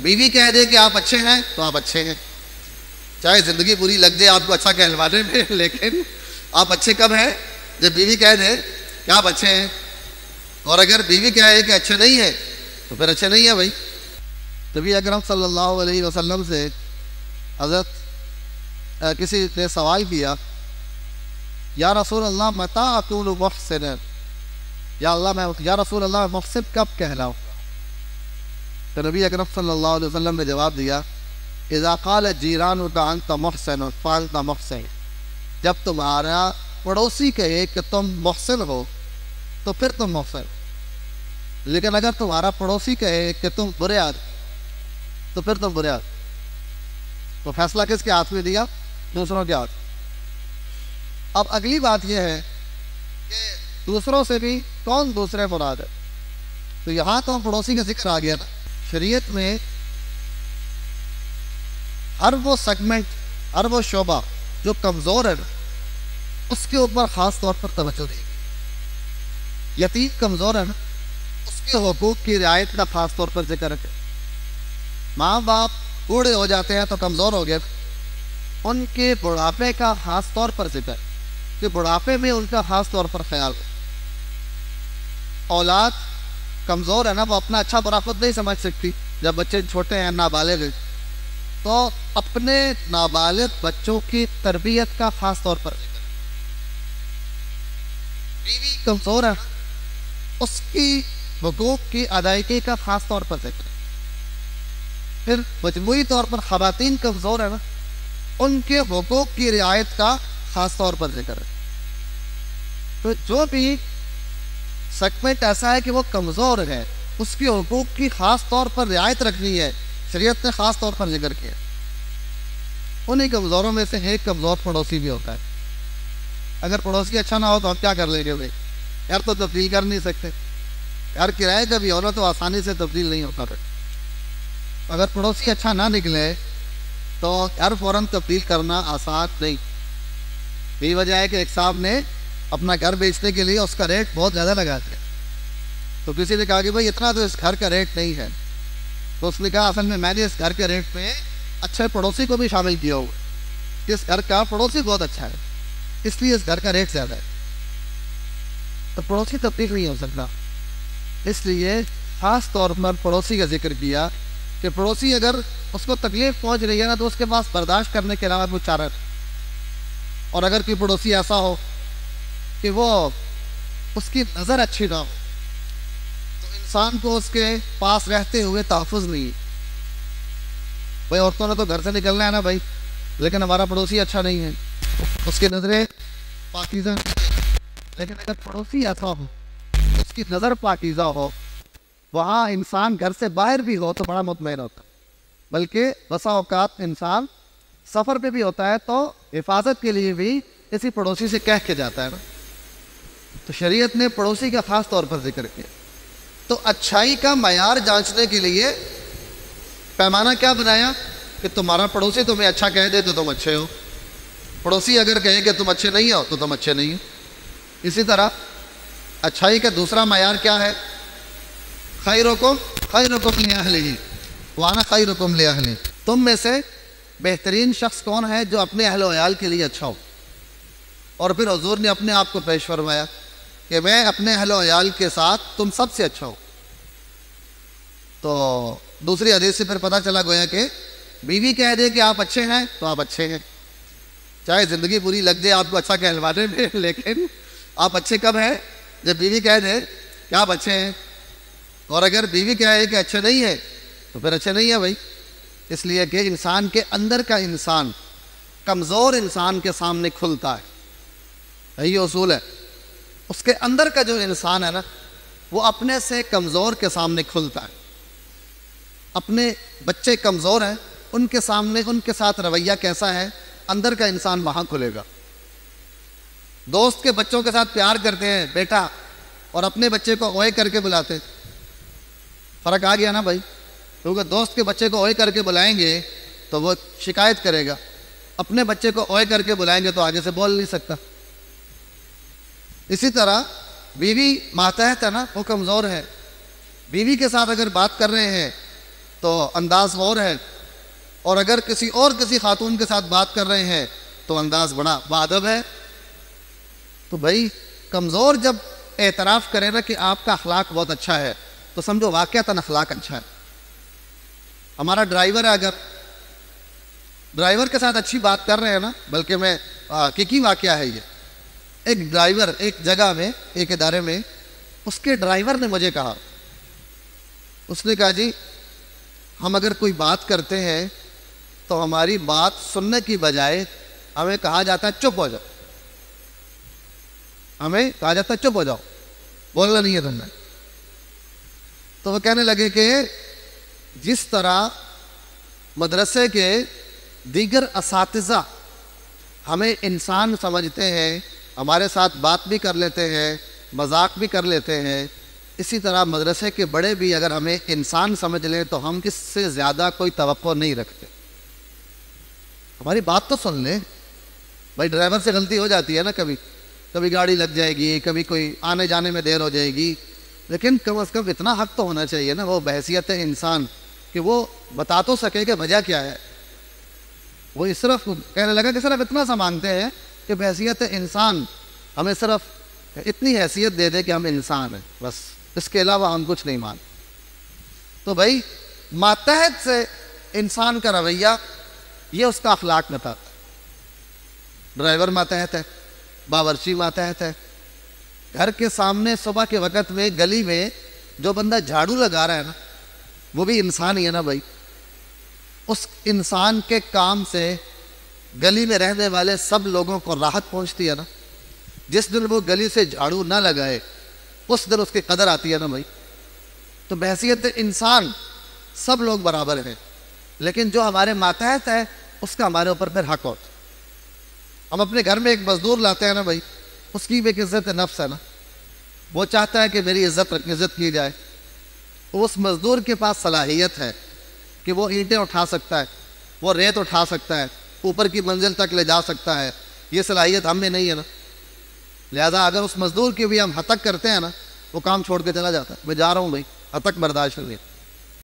बीवी कह दे कि आप अच्छे हैं तो आप अच्छे हैं, चाहे ज़िंदगी बुरी लग जाए आपको अच्छा कहलवाने में, लेकिन आप अच्छे कब हैं जब बीवी कह दे कि आप अच्छे हैं। और अगर बीवी कहे कि अच्छे नहीं है तो फिर अच्छे नहीं है भाई। नबी अकरम सल्लल्लाहु अलैहि वसल्लम से हज़रत किसी ने सवाल किया, या रसूल अल्लाह मता अकूनु मुहसिन, या रसूल अल्लाह मुहसिन कब कहलाऊं। तो नबी अकरम सल्लल्लाहु अलैहि वसल्लम ने जवाब दिया, इज़ा क़ाल जीरानुका अंत मुहसिन फ़अंत मुहसिन, जब तुम्हारा पड़ोसी कहे कि तुम मुहसिन हो तो फिर तुम मुहसिन, लेकिन अगर तुम्हारा पड़ोसी कहे कि तुम बुरे आदमी तो फिर तुम बुरे आदमी। तो फैसला किसके हाथ में दिया? दूसरों के हाथ। अब अगली बात यह है कि दूसरों से भी कौन दूसरे मुराद है। तो यहाँ तो पड़ोसी का जिक्र आ गया ना। शरीयत में हर वो सेगमेंट, हर वो शोबा जो कमज़ोर है उसके ऊपर ख़ास तौर पर तवज्जो देगी। यतीम कमज़ोर है ना, उसके हुकूक की रियायत का ख़ास तौर पर जिक्र है। माँ बाप बूढ़े हो जाते हैं तो कमज़ोर हो गए, उनके बुढ़ापे का ख़ास तौर पर जिक्र कि बुढ़ापे में उनका ख़ास तौर पर ख्याल है। औलाद कमज़ोर है ना, वो अपना अच्छा बुरा खुद नहीं समझ सकती। जब बच्चे छोटे हैं, नाबालिग, तो अपने नाबालिग बच्चों की तरबियत का ख़ास तौर पर। बीवी कमज़ोर है, उसकी हुकूक की अदायगी का ख़ास तौर पर जिक्र। फिर मजमूई तौर पर ख़वातीन कमज़ोर है ना, उनके हुकूक की रियायत का ख़ास तौर पर जिक्र है। तो जो भी सेगमेंट ऐसा है कि वो कमज़ोर है, उसके हुकूक की ख़ास तौर पर रियायत रखनी है, शरीयत ने ख़ास तौर पर जिक्र किया। उन्हीं कमज़ोरों में से एक कमज़ोर पड़ोसी भी होता है। अगर पड़ोसी अच्छा ना हो तो हम क्या कर लेंगे भाई, यार तो तब्दील कर नहीं सकते, यार किराए का भी हो ना तो आसानी से तब्दील नहीं होता था। अगर पड़ोसी अच्छा ना निकले तो यार फ़ौरन तब्दील करना आसान नहीं। यही वजह है कि एक साहब ने अपना घर बेचने के लिए उसका रेट बहुत ज़्यादा लगा दिया। तो किसी ने कहा कि भाई इतना तो इस घर का रेट नहीं है। तो उसने कहा असल में मैंने इस घर के रेट में अच्छे पड़ोसी को भी शामिल किया हुआ, इस घर का पड़ोसी बहुत अच्छा है, इसलिए इस घर का रेट ज़्यादा है। तो पड़ोसी तब्दील नहीं हो सकता, इसलिए ख़ास तौर पर पड़ोसी का जिक्र किया कि पड़ोसी अगर उसको तकलीफ़ पहुंच रही है ना तो उसके पास बर्दाश्त करने के अलावा कुछ चारा नहीं। और अगर कोई पड़ोसी ऐसा हो कि वो उसकी नज़र अच्छी ना हो तो इंसान को उसके पास रहते हुए तहफ़्फ़ुज़ नहीं है। भाई औरतों ने तो घर से निकलना है ना भाई, लेकिन हमारा पड़ोसी अच्छा नहीं है, उसकी नज़रें पाकीज़ा, लेकिन अगर पड़ोसी ऐसा हो, उसकी नज़र पाकीज़ा हो, वहाँ इंसान घर से बाहर भी हो तो बड़ा मुतमईन होता। बल्कि बसा औकात इंसान सफ़र पे भी होता है तो हिफाजत के लिए भी इसी पड़ोसी से कह के जाता है ना। तो शरीयत ने पड़ोसी का ख़ास तौर पर जिक्र किया। तो अच्छाई का मयार जांचने के लिए पैमाना क्या बनाया कि तुम्हारा पड़ोसी तुम्हें अच्छा कह दे तो तुम अच्छे हो, पड़ोसी अगर कहे कि तुम अच्छे नहीं हो तो तुम अच्छे नहीं हो। इसी तरह अच्छाई का दूसरा मयार क्या है? खैरुकुम लिअहलिही व अना खैरुकुम लिअहली। तुम में से बेहतरीन शख्स कौन है जो अपने अहल वयाल के लिए अच्छा हो। और फिर हुजूर ने अपने आप को पेश फरमाया कि मैं अपने अहल वयाल के साथ तुम सबसे अच्छा हूँ। तो दूसरी हदीस से फिर पता चला गोया कि बीवी कह दे कि आप अच्छे हैं तो आप अच्छे हैं, चाहे ज़िंदगी बुरी लग जाए आपको अच्छा कहलवाने में, लेकिन आप अच्छे कब हैं जब बीवी कह दे कि आप अच्छे हैं। और अगर बीवी कहे कि अच्छे नहीं है तो फिर अच्छे नहीं है भाई। इसलिए कि इंसान के अंदर का इंसान कमज़ोर इंसान के सामने खुलता है, यही उसूल है। उसके अंदर का जो इंसान है ना वो अपने से कमज़ोर के सामने खुलता है। अपने बच्चे कमज़ोर हैं, उनके सामने उनके साथ रवैया कैसा है, अंदर का इंसान वहाँ खुलेगा। दोस्त के बच्चों के साथ प्यार करते हैं बेटा, और अपने बच्चे को ओए करके बुलाते, फ़र्क आ गया ना भाई। क्योंकि दोस्त के बच्चे को ओए करके बुलाएंगे तो वो शिकायत करेगा, अपने बच्चे को ओए करके बुलाएंगे तो आगे से बोल नहीं सकता। इसी तरह बीवी मातहत है ना, वो कमज़ोर है, बीवी के साथ अगर बात कर रहे हैं तो अंदाज और है, और अगर किसी खातून के साथ बात कर रहे हैं तो अंदाज बड़ा बाअदब है। तो भाई कमज़ोर जब एतराफ़ करे ना कि आपका अखलाक बहुत अच्छा है, तो समझो वाक़यातन अखलाक अच्छा है। हमारा ड्राइवर है, अगर ड्राइवर के साथ अच्छी बात कर रहे हैं ना, बल्कि मैं की वाक़या है ये, एक ड्राइवर एक जगह में, एक इदारे में, उसके ड्राइवर ने मुझे कहा, उसने कहा जी हम अगर कोई बात करते हैं तो हमारी बात सुनने की बजाय हमें कहा जाता है चुप हो जाओ, हमें कहा जाता है चुप हो जाओ, बोलना नहीं है तुमने। तो वो कहने लगे कि जिस तरह मदरसे के दीगर असातिज़ा हमें इंसान समझते हैं, हमारे साथ बात भी कर लेते हैं, मजाक भी कर लेते हैं, इसी तरह मदरसे के बड़े भी अगर हमें इंसान समझ लें तो हम किससे ज़्यादा कोई तवक्को नहीं रखते। हमारी बात तो सुन लें भाई। ड्राइवर से गलती हो जाती है ना, कभी गाड़ी लग जाएगी, कभी कोई आने जाने में देर हो जाएगी, लेकिन कम से कम इतना हक तो होना चाहिए ना वो बहैसियत इंसान कि वो बता तो सके कि वजह क्या है। वो सिर्फ कहने लगा कि सिर्फ इतना सा मांगते हैं कि बहैसियत इंसान हमें सिर्फ इतनी हैसियत दे दे कि हम इंसान हैं, बस इसके अलावा हम कुछ नहीं मानते। तो भाई मातहत से इंसान का रवैया ये उसका अखलाक बताता। ड्राइवर मातहत है, बावर्ची मातहत है, घर के सामने सुबह के वक़्त में गली में जो बंदा झाड़ू लगा रहा है ना, वो भी इंसान ही है ना भाई। उस इंसान के काम से गली में रहने वाले सब लोगों को राहत पहुंचती है ना। जिस दिन वो गली से झाड़ू ना लगाए उस दिन उसकी कदर आती है ना भाई। तो बहैसियत इंसान सब लोग बराबर हैं, लेकिन जो हमारे मातहत है उसका हमारे ऊपर फिर हक होता। हम अपने घर में एक मजदूर लाते हैं ना भाई, उसकी भी एक इज़्ज़त नफ्स है ना, वो चाहता है कि मेरी इज़्ज़त की जाए। उस मजदूर के पास सलाहियत है कि वो ईंटें उठा सकता है, वो रेत उठा सकता है, ऊपर की मंजिल तक ले जा सकता है, ये सलाहियत हम में नहीं है ना। लिहाजा अगर उस मजदूर की भी हम हतक करते हैं ना, वो काम छोड़ के चला जाता है, मैं जा रहा हूँ भाई, हतक बर्दाश्त नहीं।